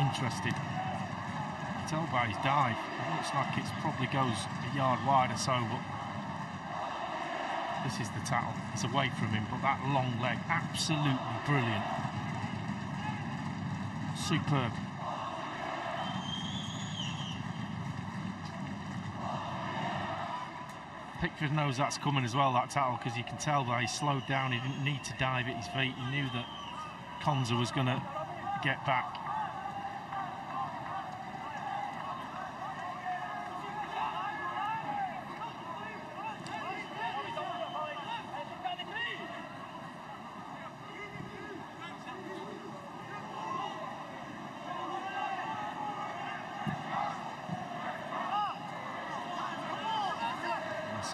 interested. You can tell by his dive. It looks like it probably goes a yard wide or so, but this is the tackle. It's away from him, but that long leg, absolutely brilliant. Superb. Pickford knows that's coming as well, that tackle, because you can tell that he slowed down. He didn't need to dive at his feet. He knew that Konza was going to get back.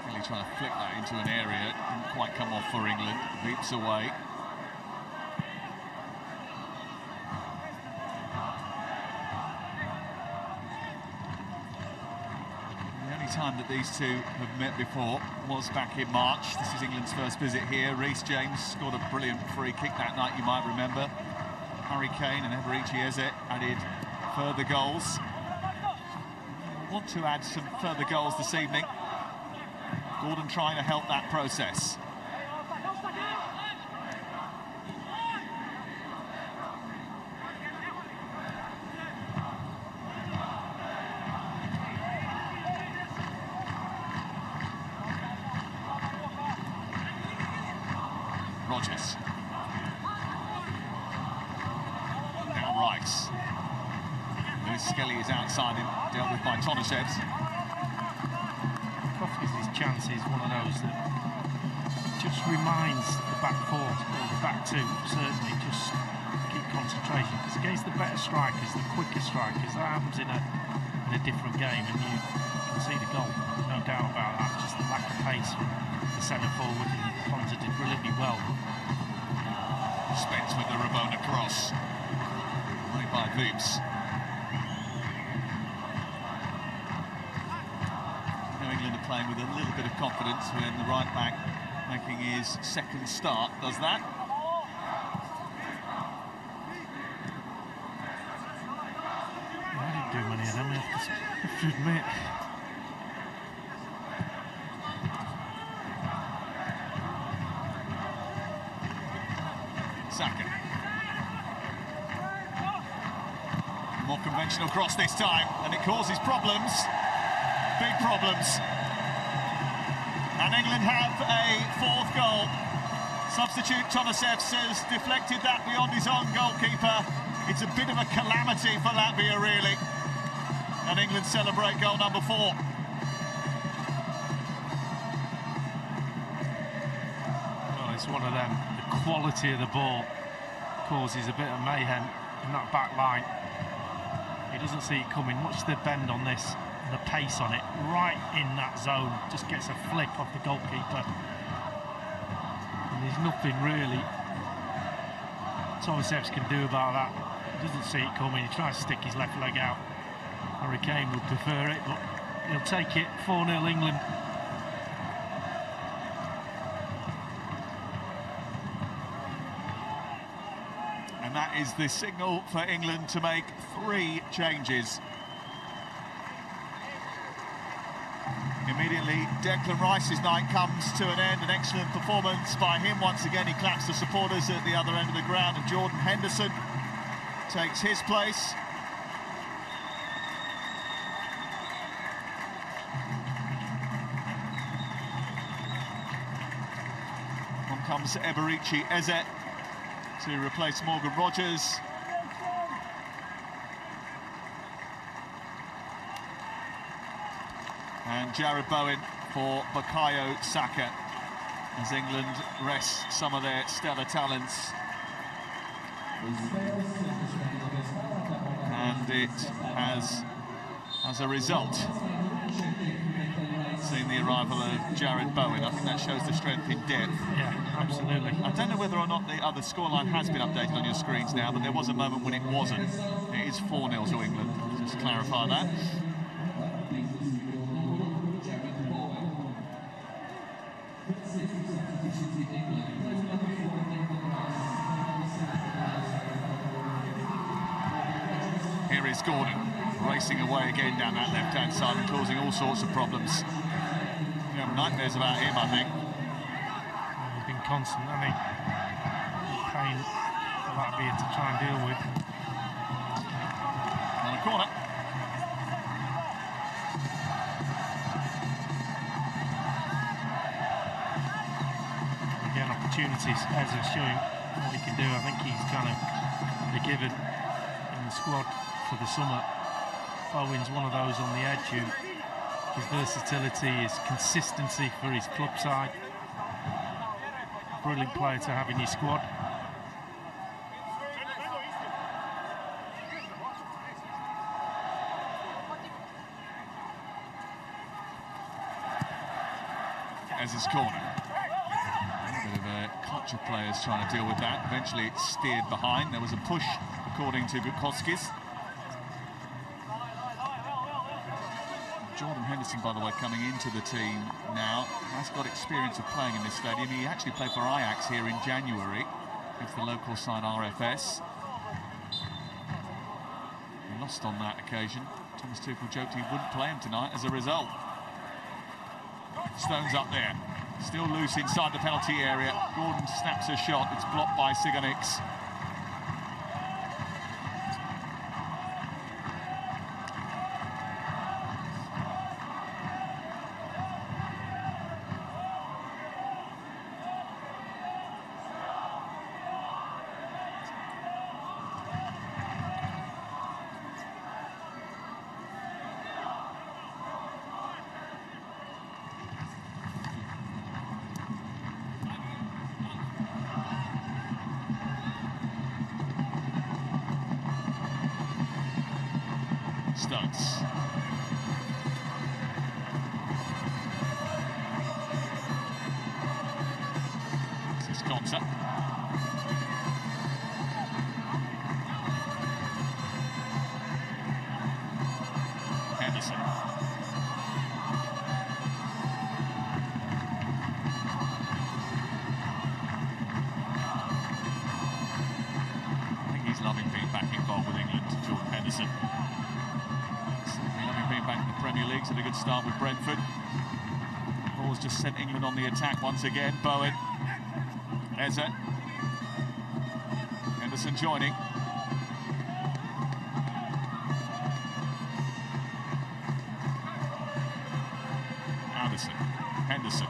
Really trying to flick that into an area, didn't quite come off for England, leaps away. The only time that these two have met before was back in March. This is England's first visit here. Reece James scored a brilliant free kick that night, you might remember. Harry Kane and Eberici Eze added further goals. Want to add some further goals this evening. Gordon trying to help that process. Rodgers. Now Rice. Lewis Skelly is outside him, dealt with by Tonishevs. His chance is one of those that just reminds the back four, or the back two, certainly, just keep concentration. Because against the better strikers, the quicker strikers, that happens in a different game, and you can see the goal, no doubt about that. Just the lack of pace from the centre forward, and Konza did brilliantly well. Spence with the Rabona cross, right by Voops. England are playing with a little bit of confidence when the right back making his second start does that. Yeah, I didn't do many of them, I have to admit. Saka. More conventional cross this time, and it causes problems. Big problems. And England have a fourth goal. Substitute Tonishevs has deflected that beyond his own goalkeeper. It's a bit of a calamity for Latvia, really. And England celebrate goal number 4. Well, it's one of them. The quality of the ball causes a bit of mayhem in that back line. He doesn't see it coming. Watch the bend on this. The pace on it, right in that zone, just gets a flick off the goalkeeper. And there's nothing really Tonishevs can do about that. He doesn't see it coming, he tries to stick his left leg out. Harry Kane would prefer it, but he'll take it. 4-0 England. And that is the signal for England to make 3 changes. Immediately, Declan Rice's night comes to an end. An excellent performance by him. Once again, he claps the supporters at the other end of the ground, and Jordan Henderson takes his place. On comes Eberici Eze to replace Morgan Rodgers. And Jared Bowen for Bukayo Saka, as England rest some of their stellar talents. And it has, as a result, seen the arrival of Jared Bowen. I think that shows the strength in depth. Yeah, absolutely. I don't know whether or not the other scoreline has been updated on your screens now, but there was a moment when it wasn't. It is 4-0 to England, just to clarify that. Here is Gordon, racing away again down that left-hand side and causing all sorts of problems. You have nightmares about him, I think. He's been constant, hasn't he? Pain for Latvia to try and deal with. On the corner. Again, opportunities as they're showing what he can do. I think he's kind of the given in the squad for the summer. Bowen's one of those on the edge who his versatility, his consistency for his club side. Brilliant player to have in your squad. As his corner. A bit of a clutch of players trying to deal with that. Eventually it's steered behind. There was a push, according to Gutkovskis. Jordan Henderson, by the way, coming into the team now, has got experience of playing in this stadium. He actually played for Ajax here in January against the local side RFS. He lost on that occasion. Thomas Tuchel joked he wouldn't play him tonight as a result. Stones up there, still loose inside the penalty area. Gordon snaps a shot, it's blocked by Sigonix. Stones. This is Konsa. Henderson. I think he's loving being back involved with England, Jordan Henderson. Back in the Premier League, had a good start with Brentford. Ball's just sent England on the attack once again. Bowen, Eze, Henderson joining. Addison, Henderson.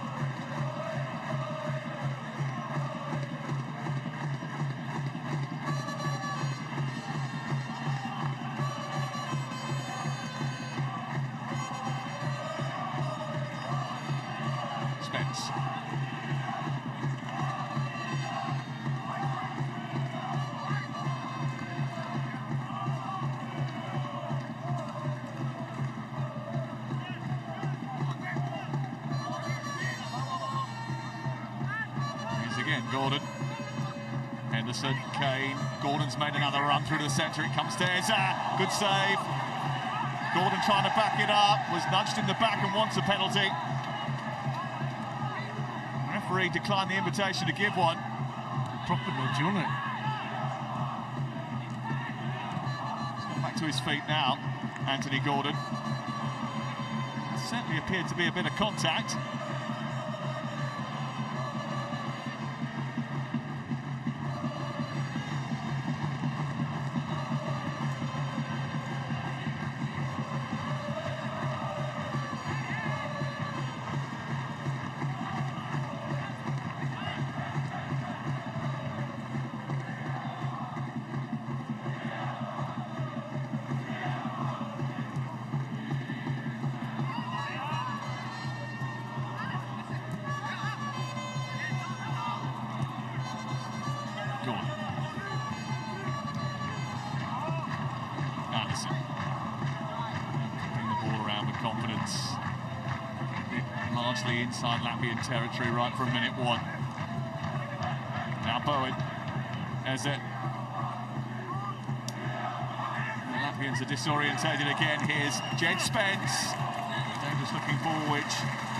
Again, Gordon, Henderson, Kane, Gordon's made another run through to the centre, it comes to Eze, good save. Gordon trying to back it up, was nudged in the back and wants a penalty. The referee declined the invitation to give one. Proper nudge, wasn't it? He's got back to his feet now, Anthony Gordon. Certainly appeared to be a bit of contact. Largely inside Latvian territory right from minute one. Now Bowen, Eze. The Latvians are disorientated again. Here's Jed Spence. Dangerous looking ball which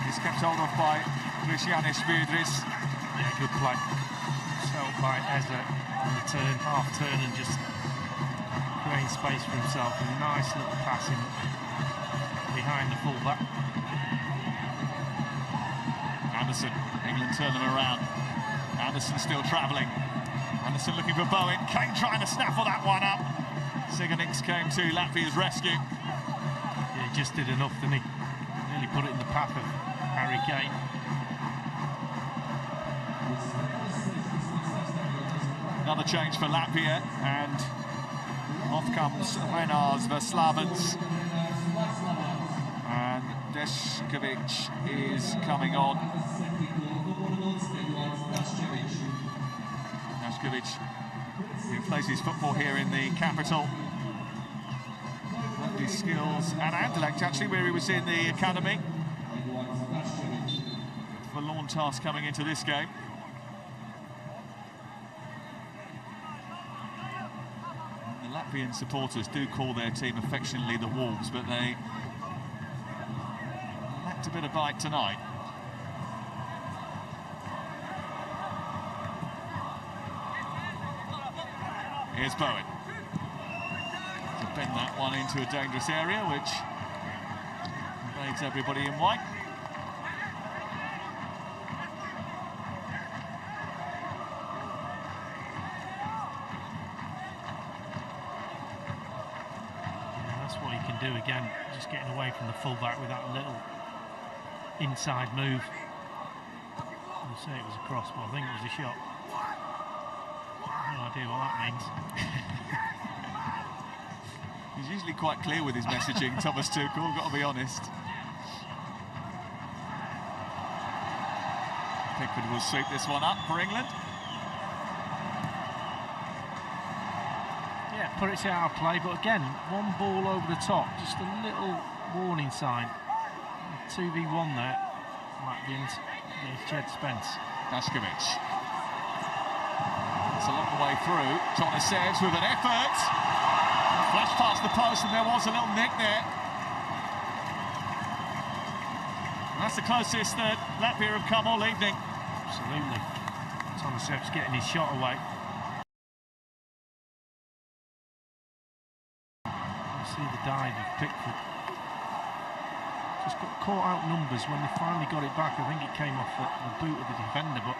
is kept hold of by Christianis Vidris. Yeah, good play. Held by Eze on the turn, half turn, and just creating space for himself, and a nice little passing behind the fullback. Anderson, England turn them around. Anderson still travelling. Anderson looking for Bowen. Kane trying to snaffle that one up. Siganix came to Latvia's rescue. Yeah, he just did enough, didn't he? Nearly put it in the path of Harry Kane. Another change for Latvia, and off comes Renars Verslavens. And Dešković is coming on. Dešković, who plays his football here in the capital. And his skills and intellect, actually, where he was in the academy. Forlorn task coming into this game. The Latvian supporters do call their team affectionately the Wolves, but they lacked a bit of bite tonight. Here's Bowen. To bend that one into a dangerous area, which invades everybody in white. Yeah, that's what he can do again, just getting away from the fullback with that little inside move. You say it was a cross, but I think it was a shot. No idea what that means. He's usually quite clear with his messaging, Thomas Tuchel, got to be honest. Pickford will sweep this one up for England. Yeah, put it to our play, but again, one ball over the top, just a little warning sign. 2v1 there, Latvians against Jed Spence. Dešković. It's a long way through. Tonisevs with an effort. Flash past the post, and there was a little nick there. And that's the closest that Latvia have come all evening. Absolutely. Tonisevs getting his shot away. You see the dive of Pickford. Just got caught out numbers when they finally got it back. I think it came off the boot of the defender, but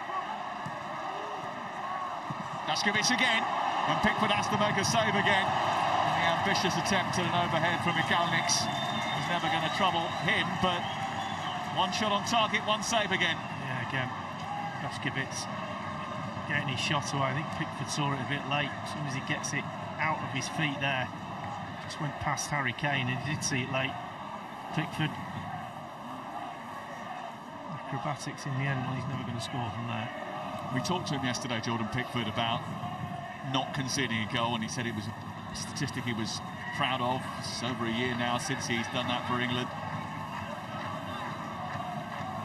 Dešković again, and Pickford has to make a save again. And the ambitious attempt at an overhead from Mikalniks was never going to trouble him, but one shot on target, one save again. yeah, again, Dešković getting his shot away. I think Pickford saw it a bit late. As soon as he gets it out of his feet there, just went past Harry Kane, and he did see it late. Pickford, acrobatics in the end. Well, he's never going to score from there. We talked to him yesterday, Jordan Pickford, about not conceding a goal, and he said it was a statistic he was proud of. It's over a year now since he's done that for England.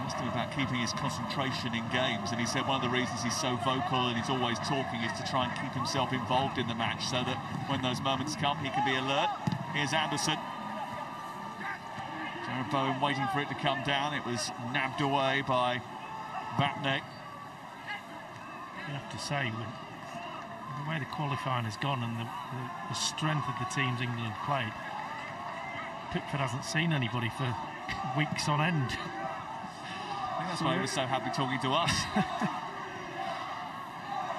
It's still about keeping his concentration in games, and he said one of the reasons he's so vocal and he's always talking is to try and keep himself involved in the match, so that when those moments come, he can be alert. Here's Anderson. Jared Bowen waiting for it to come down. It was nabbed away by Vatnek. You have to say, with the way the qualifying has gone and the strength of the teams England played, Pickford hasn't seen anybody for weeks on end. I think that's why he was so happy talking to us.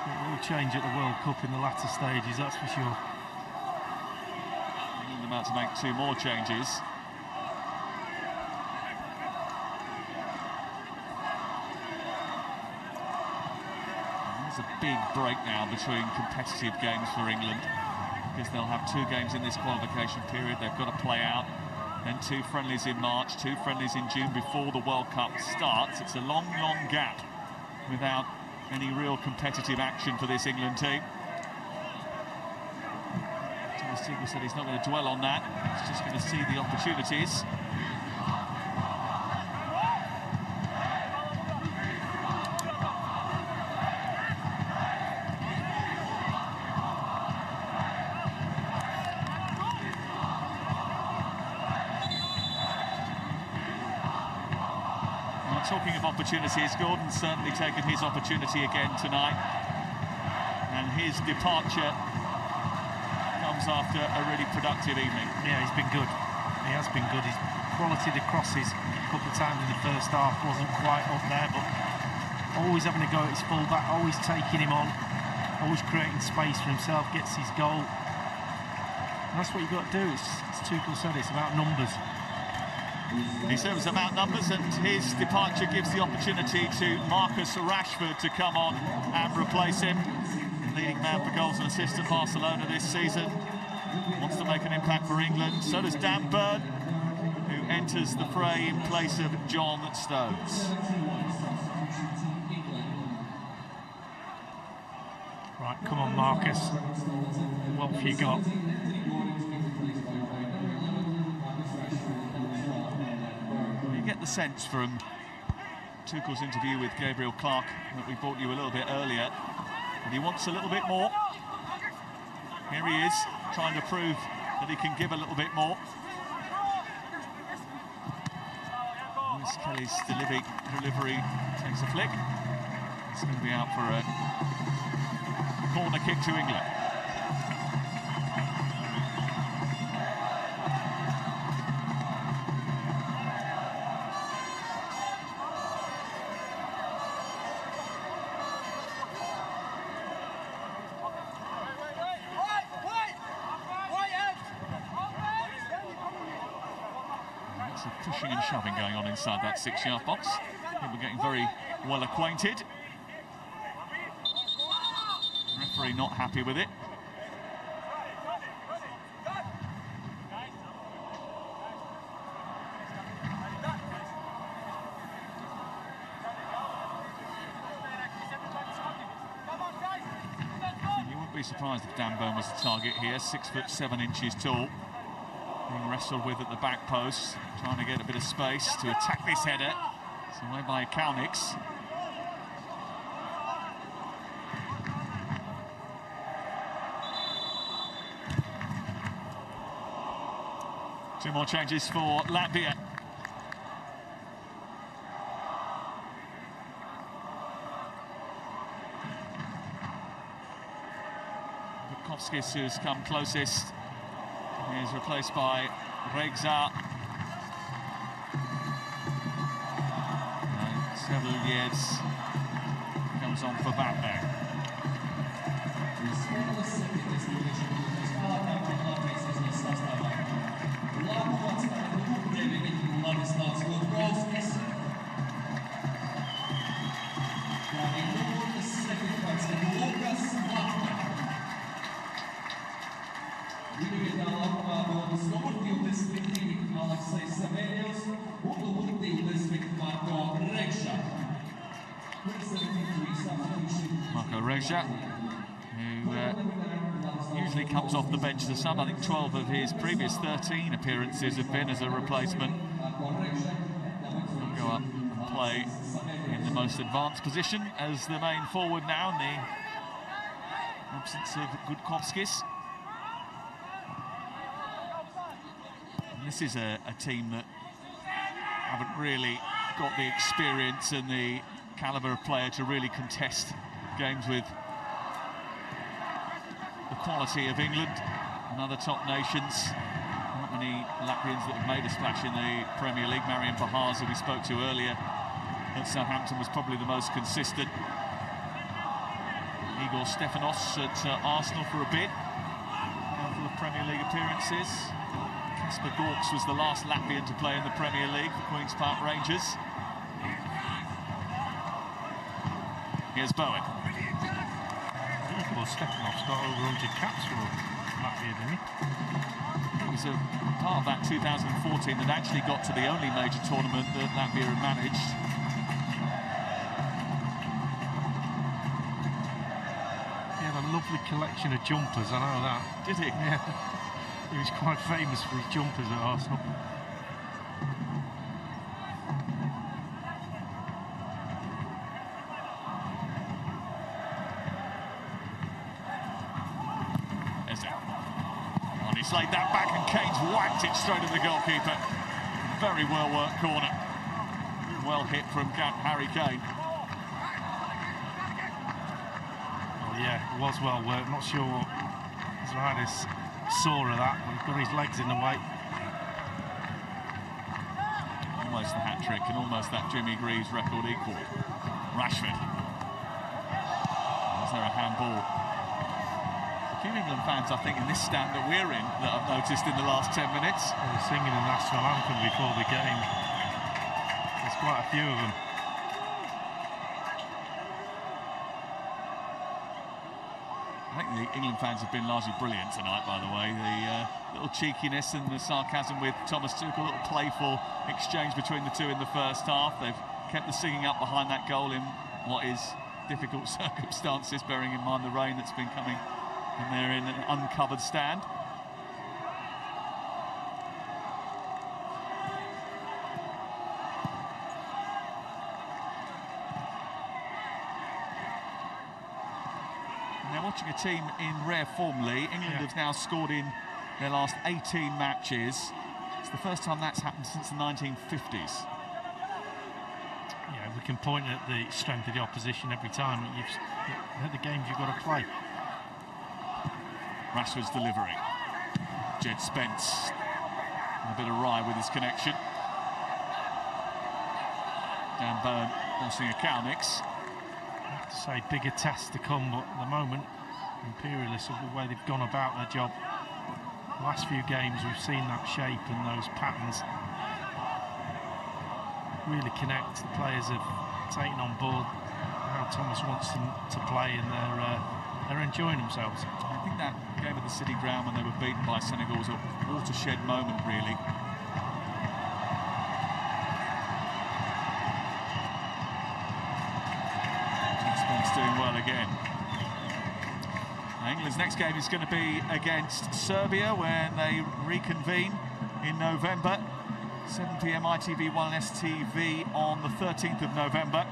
It will change at the World Cup in the latter stages, that's for sure. England about to make 2 more changes. There's a big break now between competitive games for England, because they'll have 2 games in this qualification period they've got to play out, then 2 friendlies in March, 2 friendlies in June before the World Cup starts. It's a long, long gap without any real competitive action for this England team. Thomas Tuchel said he's not going to dwell on that, he's just going to see the opportunities. Talking of opportunities, Gordon's certainly taken his opportunity again tonight, and his departure comes comes after a really productive evening. Yeah, he's been good. He has been good. His quality of the crosses a couple of times in the first half wasn't quite up there, but always having a go at his full-back, always taking him on, always creating space for himself, gets his goal. And that's what you've got to do. As Tuchel said, it's about numbers. He said it was about numbers, and his departure gives the opportunity to Marcus Rashford to come on and replace him. Leading man for goals and assists at Barcelona this season. Wants to make an impact for England. So does Dan Burn, who enters the fray in place of John Stones. Right, come on, Marcus. What have you got? You get the sense from Tuchel's interview with Gabriel Clark that we brought you a little bit earlier, but he wants a little bit more. Here he is, trying to prove that he can give a little bit more. Lewis Kelly's delivery takes a flick. It's going to be out for a corner kick to England. Pushing and shoving going on inside that 6-yard box. I think we're getting very well acquainted. Referee not happy with it. You wouldn't be surprised if Dan Burn was the target here, 6'7" tall. Being wrestled with at the back post, trying to get a bit of space to attack this header. It's away by Kalniks. Two more changes for Latvia. Bukovskis, who's come closest, is replaced by Regza. And Seveljez comes on for Batman. Marco Regza, who usually comes off the bench to some. I think 12 of his previous 13 appearances have been as a replacement. He'll go up and play in the most advanced position as the main forward now in the absence of Bukovskis. This is a team that haven't really got the experience and the calibre of player to really contest games with the quality of England and other top nations. Not many Latvians that have made a splash in the Premier League. Marian Bahars, who we spoke to earlier at Southampton, was probably the most consistent. Igor Stefanos at Arsenal for a bit. A couple of Premier League appearances. Kasper Gorks was the last Latvian to play in the Premier League for Queen's Park Rangers. Here's Bowen. Igor Stefanov's got over 100 caps for Latvia, didn't he? He was a part of that 2014 that actually got to the only major tournament that Latvia had managed. He had a lovely collection of jumpers, I know that. Did he? Yeah. He was quite famous for his jumpers at Arsenal. And he's laid that back and Kane's whacked it straight at the goalkeeper. Very well worked corner. Well hit from Harry Kane. Oh yeah, it was well worked. Not sure what Zidis sore of that. He's got his legs in the way. Almost the hat-trick and almost that Jimmy Greaves record equal. Rashford. Is there a handball? A few England fans, I think, in this stand that we're in that I've noticed in the last 10 minutes. They were singing the national anthem before the game. There's quite a few of them. I think the England fans have been largely brilliant tonight, by the way. The little cheekiness and the sarcasm with Thomas Tuchel, a little playful exchange between the two in the first half. They've kept the singing up behind that goal in what is difficult circumstances, bearing in mind the rain that's been coming, and they're in an uncovered stand. Watching a team in rare form, Lee. England have now scored in their last 18 matches. It's the first time that's happened since the 1950s. Yeah, we can point at the strength of the opposition every time. At the games you've got to play. Rashford's delivery. Jed Spence. A bit of wry with his connection. Dan Burn crossing a Kalnix. I have to say, bigger tests to come, but at the moment, Imperialists, of the way they've gone about their job. The last few games, we've seen that shape and those patterns really connect. The players have taken on board how Thomas wants them to play, and they're enjoying themselves. I think that game at the City Ground when they were beaten by Senegal was a watershed moment, really. Spence doing well again. England's next game is going to be against Serbia when they reconvene in November. 7 p.m. ITV1 and STV on the 13th of November.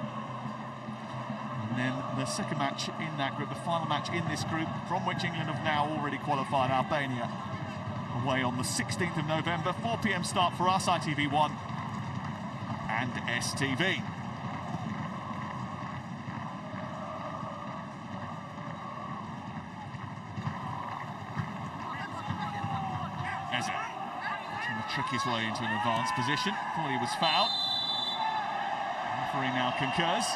And then the second match in that group, the final match in this group, from which England have now already qualified, Albania, away on the 16th of November. 4 p.m. start for us, ITV1 and STV. Trick his way into an advanced position. Thought he was fouled. The referee now concurs.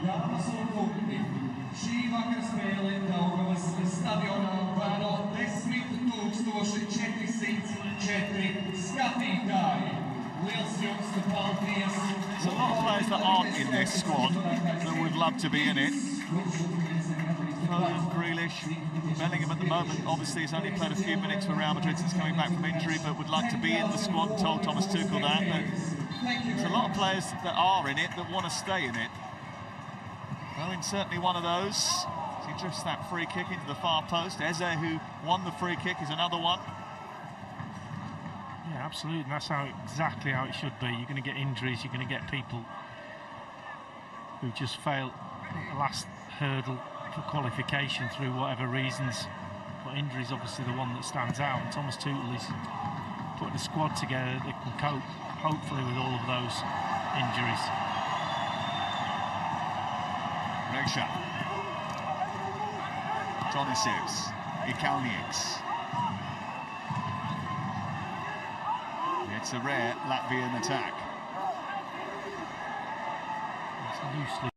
Dāmas un kungi, šī vakara spēle Daugavas stadionā vēro 10,404 skatītāji. There's a lot of players that aren't in this squad that would love to be in it. Foden, Grealish, Bellingham at the moment obviously has only played a few minutes for Real Madrid since coming back from injury, but would like to be in the squad, told Thomas Tuchel that. But there's a lot of players that are in it that want to stay in it. Owen's certainly one of those. He drifts that free kick into the far post. Eze, who won the free kick, is another one. Yeah, absolutely. And that's exactly how it should be. You're going to get injuries. You're going to get people who just fail at the last hurdle for qualification through whatever reasons. But injury is obviously the one that stands out. And Thomas Tuchel is putting a squad together that can cope, hopefully, with all of those injuries. Reksha. Tonisius. Ikalnieks. It's a rare Latvian attack. It's loosely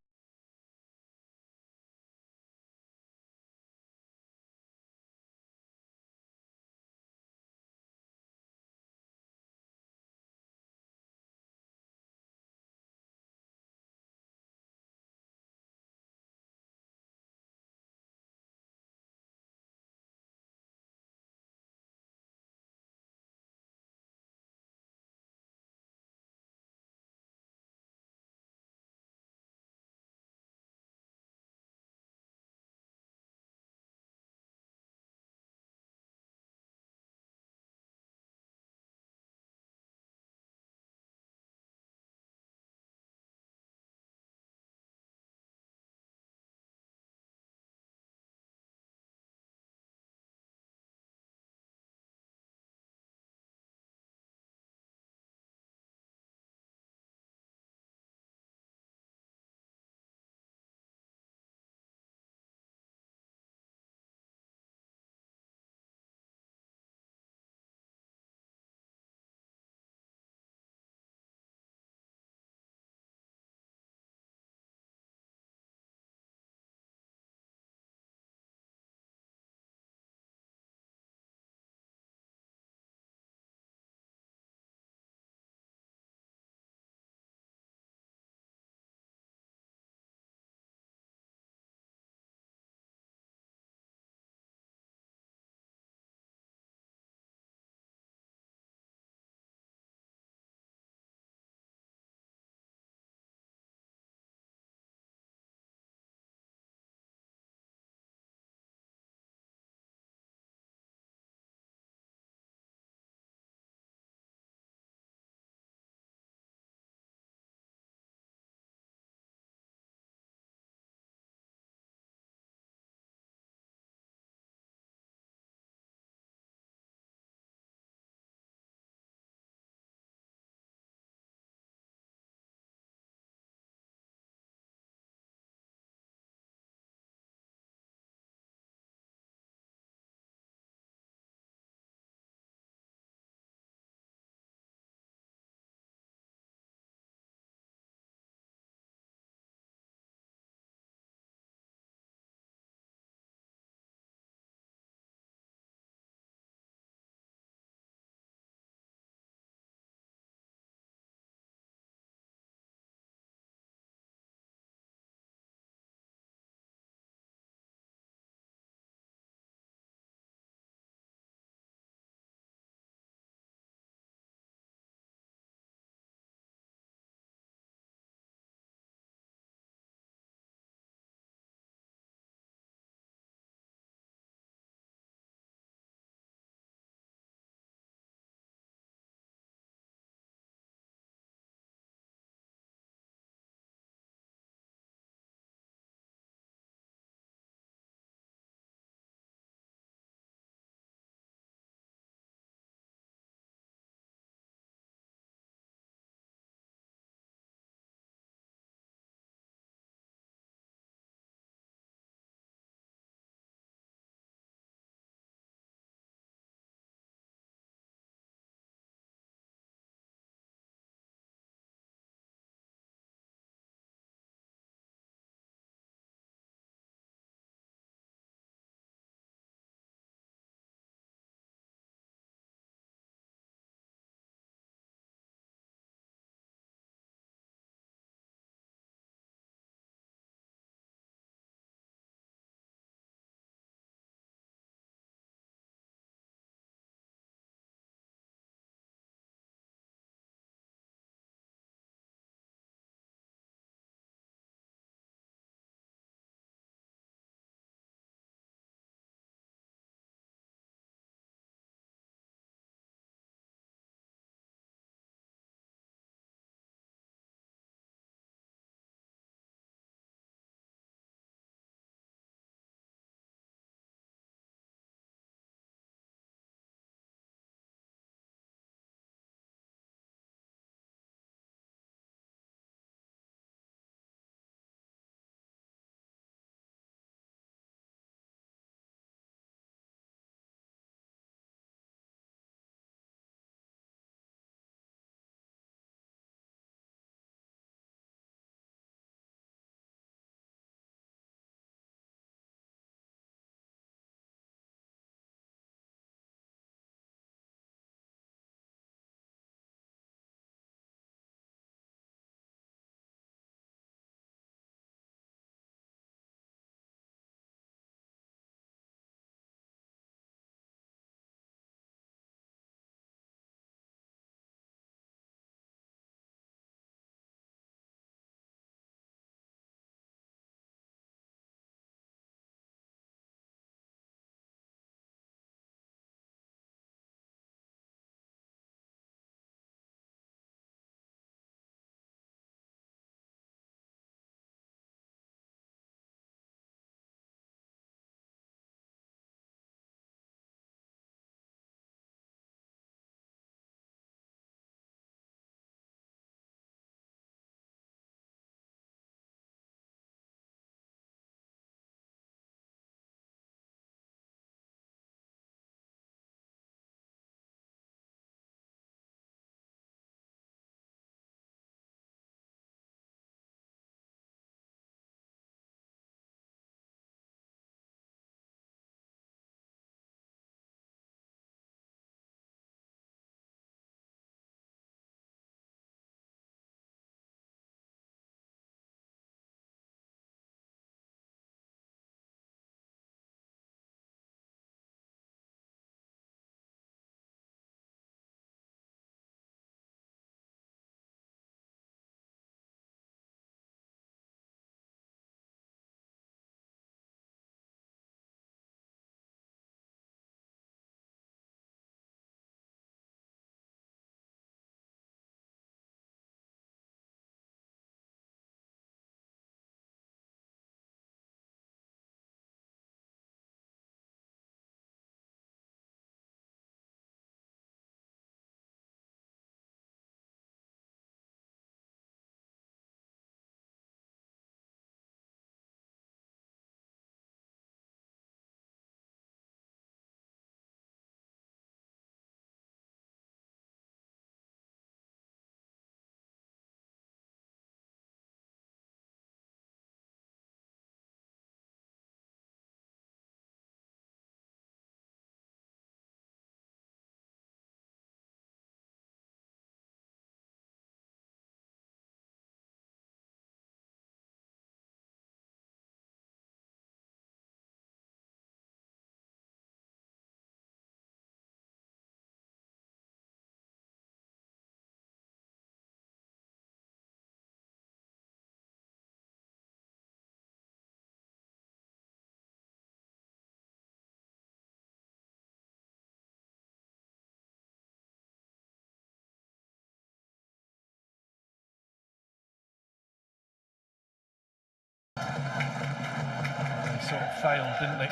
failed, didn't they?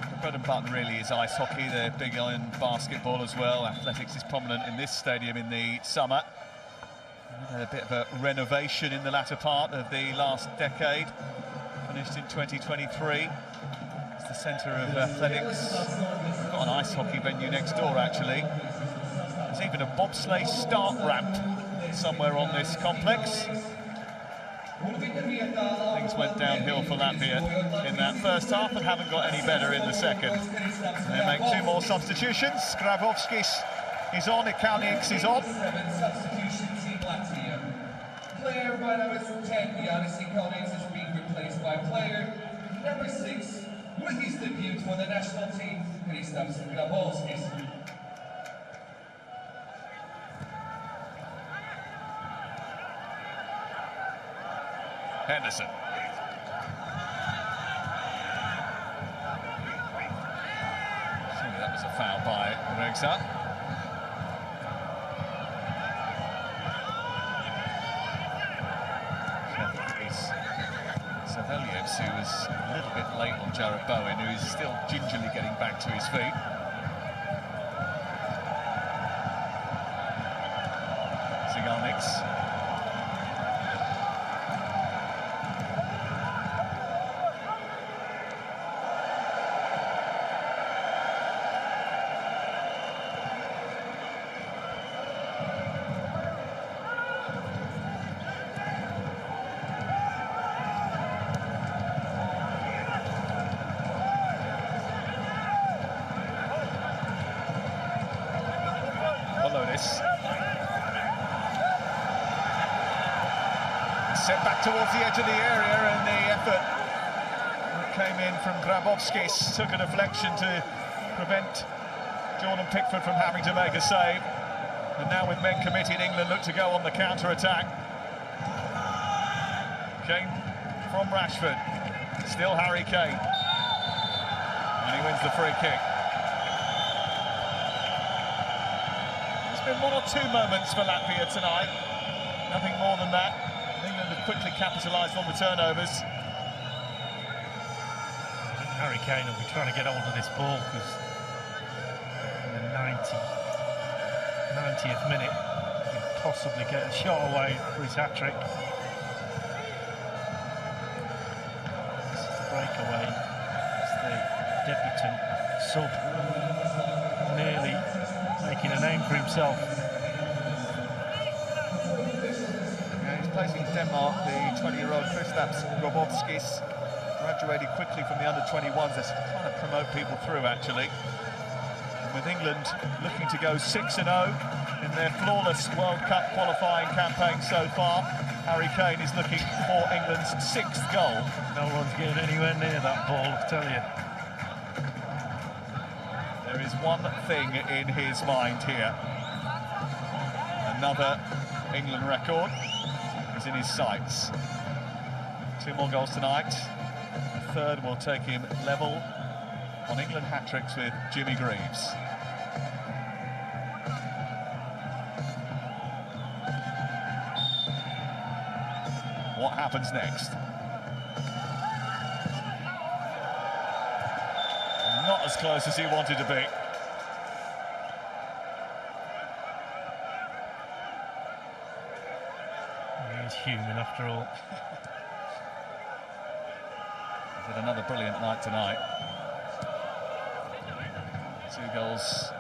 The bread and butter really is ice hockey. They're big on basketball as well. Athletics is prominent in this stadium in the summer. A bit of a renovation in the latter part of the last decade. Finished in 2023. It's the centre of athletics. We've got an ice hockey venue next door, actually. There's even a bobsleigh start ramp somewhere on this complex. Things went downhill for Latvia in that first half and haven't got any better in the second. They make two more substitutions. Grabowski's is on, Ikaniks is on. Player by number 10, Giannis Ikaniks, is being replaced by player number 6 with his debut for the national team, Kristaps Grabowskis. Henderson. Surely that was a foul by Regsa. Savelius, who was a little bit late on Jared Bowen, who is still gingerly getting back to his feet. Zigarniks. Set back towards the edge of the area, and the effort that came in from Grabowski's took a deflection to prevent Jordan Pickford from having to make a save. And now with men committed, England look to go on the counter-attack. Kane from Rashford, still Harry Kane, and he wins the free kick. There's been one or two moments for Latvia tonight, nothing more than that. England have quickly capitalised on the turnovers. Harry Kane will be trying to get hold of this ball because in the 90th minute he could possibly get a shot away for his hat-trick. This is the breakaway. It's the debutant sub nearly making a name for himself. Placing Denmark, the 20-year-old Kristaps Grabowskis, graduated quickly from the under-21s. They're trying to promote people through, actually. And with England looking to go 6-0 in their flawless World Cup qualifying campaign so far, Harry Kane is looking for England's 6th goal. No one's getting anywhere near that ball, I tell you. There is one thing in his mind here. Another England record is in his sights. 2 more goals tonight. The third will take him level on England hat-tricks with Jimmy Greaves. What happens next? Not as close as he wanted to be. Human after all. He's had another brilliant night tonight. 2 goals,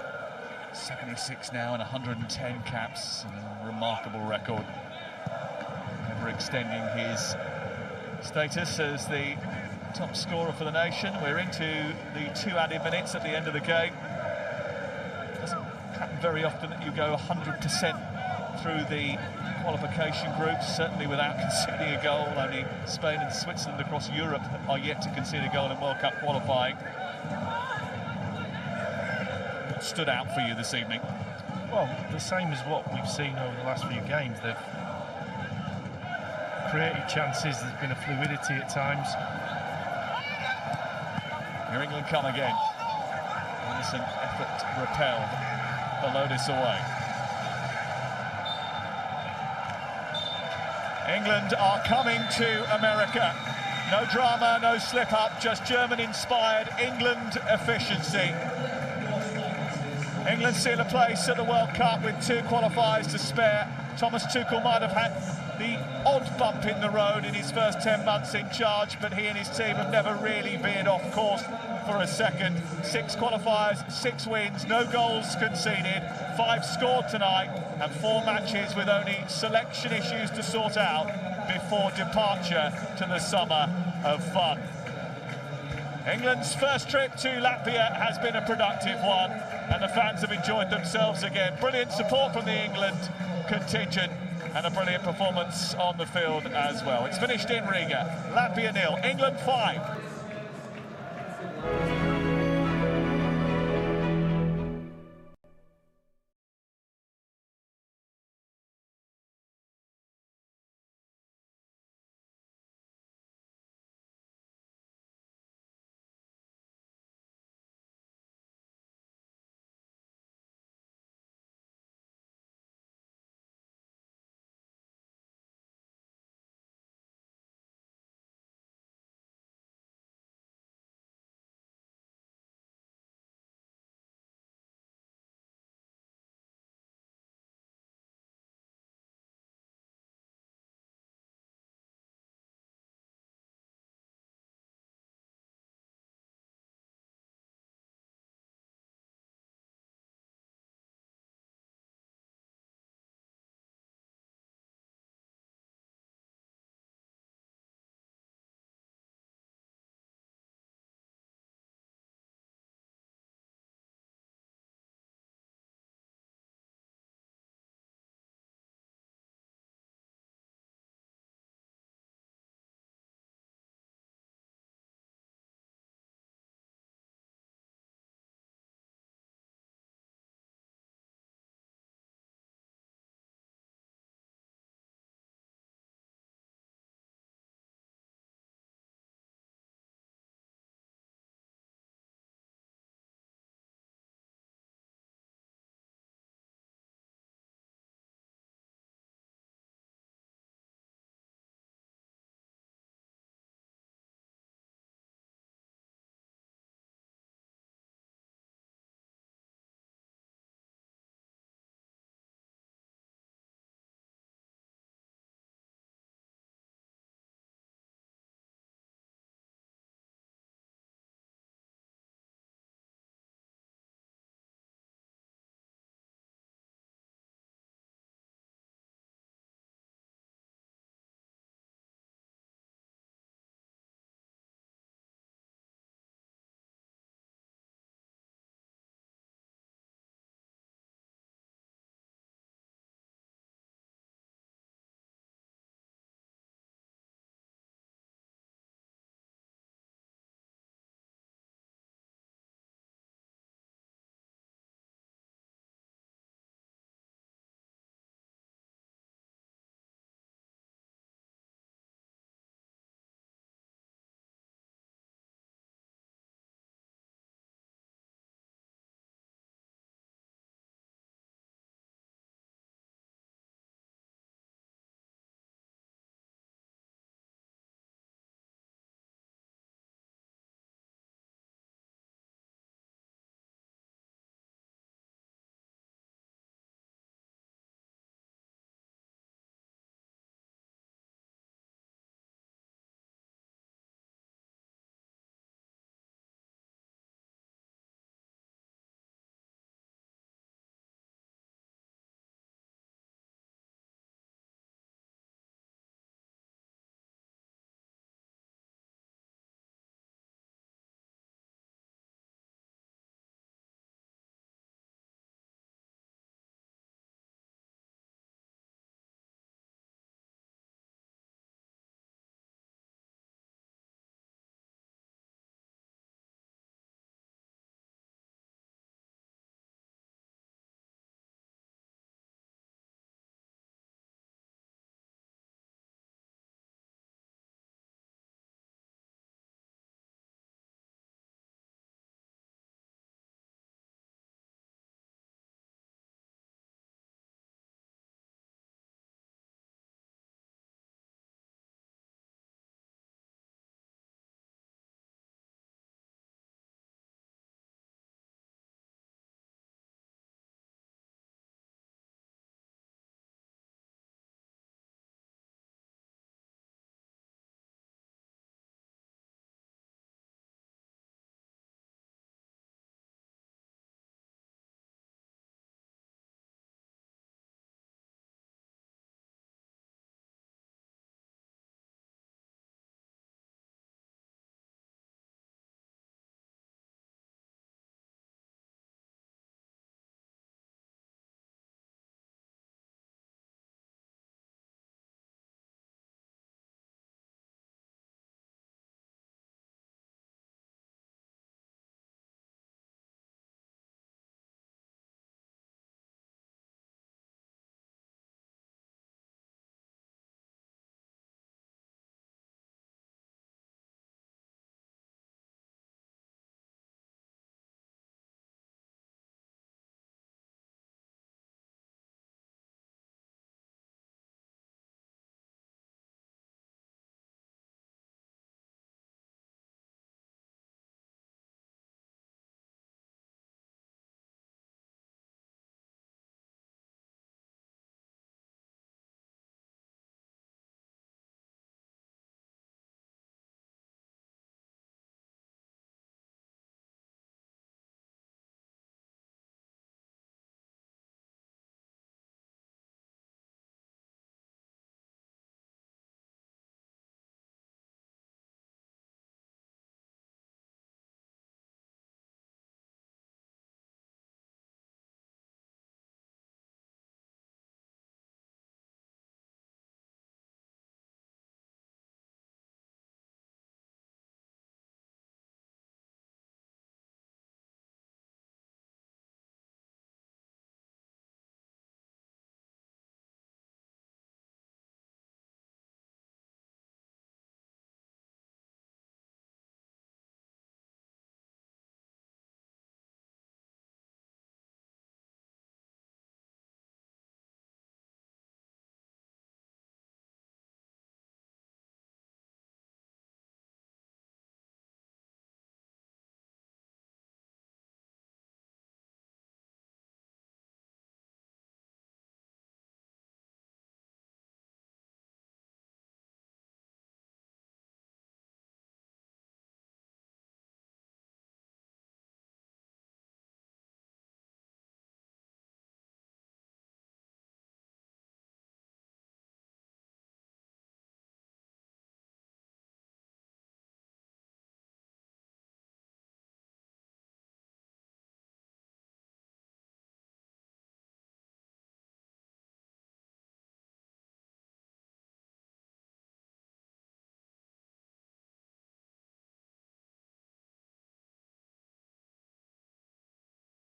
76 now and 110 caps, and a remarkable record. Ever extending his status as the top scorer for the nation. We're into the 2 added minutes at the end of the game. It doesn't happen very often that you go 100% through the qualification groups, certainly without conceding a goal. Only Spain and Switzerland across Europe are yet to concede a goal in World Cup qualifying. What stood out for you this evening? Well, the same as what we've seen over the last few games. They've created chances, there's been a fluidity at times. Here England come again. Innocent effort repelled. Belodis away. England are coming to America. No drama, no slip-up, just German-inspired England efficiency. England seal a place at the World Cup with 2 qualifiers to spare. Thomas Tuchel might have had the odd bump in the road in his first 10 months in charge, but he and his team have never really veered off course for a second. 6 qualifiers, 6 wins, no goals conceded, 5 scored tonight, and 4 matches with only selection issues to sort out before departure to the summer of fun. England's first trip to Latvia has been a productive one, and the fans have enjoyed themselves again. Brilliant support from the England contingent and a brilliant performance on the field as well. It's finished in Riga. Latvia 0, England 5.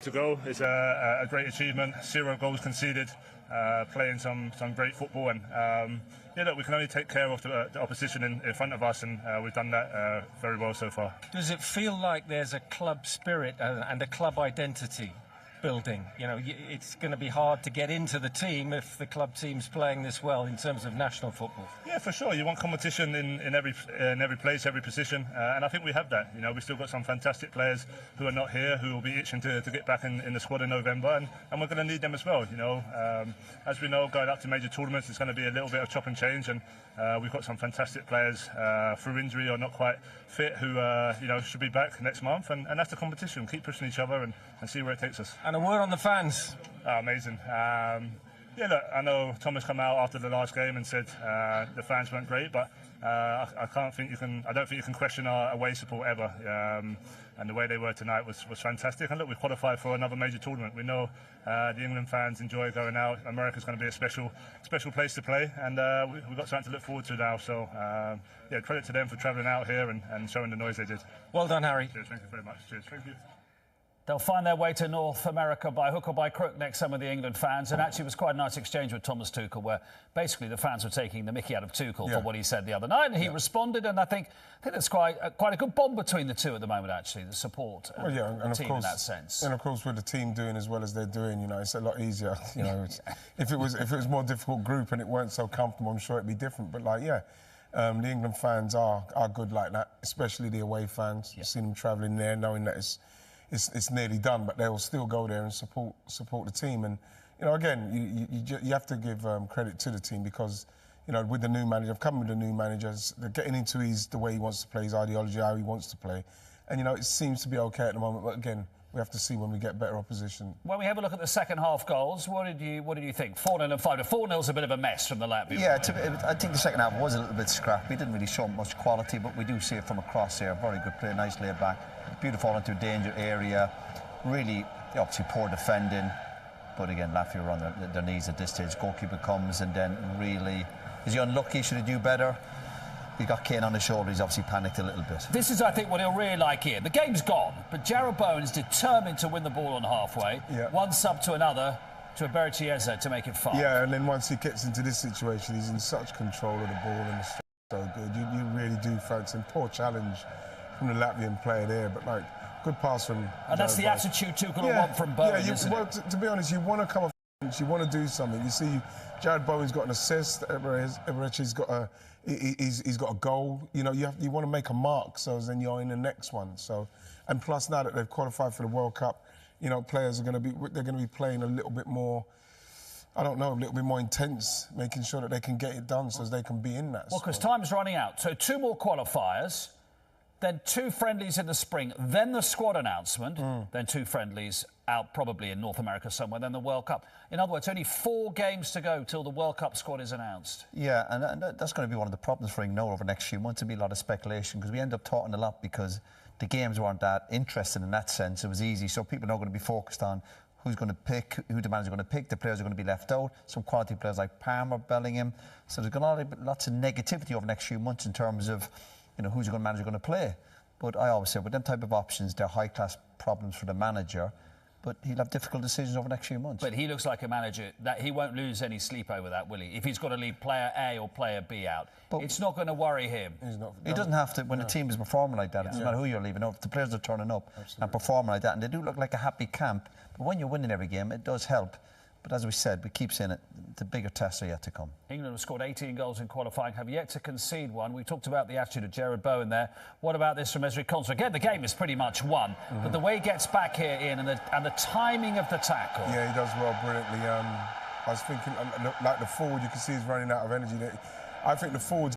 To go is a great achievement. 0 goals conceded, playing some great football, and yeah, look, we can only take care of the opposition in front of us, and we've done that very well so far. Does it feel like there's a club spirit and a club identity building? You know, it's going to be hard to get into the team if the club team's playing this well in terms of national football. Yeah, for sure. You want competition in every place, every position, and I think we have that. You know, we've still got some fantastic players who are not here, who will be itching to get back in the squad in November, and we're going to need them as well. You know, as we know, going up to major tournaments, it's going to be a little bit of chop and change, and we've got some fantastic players through injury or not quite fit who you know, should be back next month, and that's the competition. Keep pushing each other and see where it takes us. And a word on the fans. Oh, amazing. Yeah, look, I know Thomas come out after the last game and said the fans weren't great, but I don't think you can question our away support ever. And the way they were tonight was fantastic. And look, we qualified for another major tournament. We know the England fans enjoy going out. America's going to be a special place to play, and we've got something to look forward to now. So yeah, credit to them for travelling out here and showing the noise they did. Well done, Harry. Cheers, thank you very much. Cheers, thank you. They'll find their way to North America by hook or by crook next summer, the England fans. And actually, it was quite a nice exchange with Thomas Tuchel, where basically the fans were taking the mickey out of Tuchel for what he said the other night, and he responded. And I think there's quite a good bond between the two at the moment, actually, the support and the team in that sense. And of course, with the team doing as well as they're doing, you know, it's a lot easier. You know, if it was a more difficult group and it weren't so comfortable, I'm sure it'd be different. But like, the England fans are good like that, especially the away fans. You've seen them travelling there, knowing that it's nearly done, but they'll still go there and support the team. And you know, again, you have to give credit to the team, because you know, with the new manager, I've come with the new managers, they're getting into the way he wants to play, his ideology, how he wants to play, and you know, it seems to be okay at the moment. But again, we have to see when we get better opposition. When we have a look at the second half goals, what did you think? 4-0 and 5-0. 4-0's a bit of a mess from the Latvia. Yeah, I think the second half was a little bit scrappy. Didn't really show much quality, but we do see it from across here. Very good play, nice laid back. Beautiful into a danger area. Really, obviously poor defending. But again, Latvia are on their knees at this stage. Goalkeeper comes, and then really, is he unlucky? Should he do better? He got Kane on his shoulder. He's obviously panicked a little bit. This is, I think, what he'll really like here. The game's gone, but Jarrod Bowen's determined to win the ball on halfway. Yeah. One sub to another, to Berchiesa to make it 5. Yeah, and then once he gets into this situation, he's in such control of the ball, and it's so good. You really do fancy him. Poor challenge from the Latvian player there, but like, good pass from And that's the attitude Tuchel will want from Bowen, isn't it? To be honest, you want to come off, you want to do something. You see, Jarrod Bowen's got an assist. Eberechi's got he's got a goal. You know, you want to make a mark, so then you're in the next one. So, and plus now that they've qualified for the World Cup, you know, players are going to be playing a little bit more. I don't know, a little bit more intense, making sure that they can get it done so they can be in that. Well, because time's running out. So 2 more qualifiers, then 2 friendlies in the spring, then the squad announcement, then 2 friendlies out probably in North America somewhere, then the World Cup. In other words, only 4 games to go till the World Cup squad is announced. Yeah, and that's going to be one of the problems for England over the next few months. It'll be a lot of speculation, because we end up talking a lot because the games weren't that interesting in that sense. It was easy, so people are not going to be focused on who's going to pick, who the manager's going to pick. The players are going to be left out. Some quality players like Palmer, Bellingham. So there's going to be lots of negativity over the next few months in terms of, you know, who's the manager going to play. But I always say, with them type of options, they're high-class problems for the manager, but he'll have difficult decisions over the next few months. But he looks like a manager that he won't lose any sleep over that, will he? If he's got to leave player A or player B out, but it's not going to worry him. He doesn't have to. When the team is performing like that, it doesn't matter who you're leaving out. If the players are turning up and performing like that, and they do look like a happy camp, but when you're winning every game, it does help. But as we said, we keep saying it, the bigger tests are yet to come. England have scored 18 goals in qualifying, have yet to concede one. We talked about the attitude of Jarrod Bowen there. What about this from Ezri Konsa? Again, the game is pretty much won, but the way he gets back here, Ian, and the timing of the tackle. Yeah, he does well brilliantly. I was thinking, like the forward, you can see he's running out of energy. I think the forward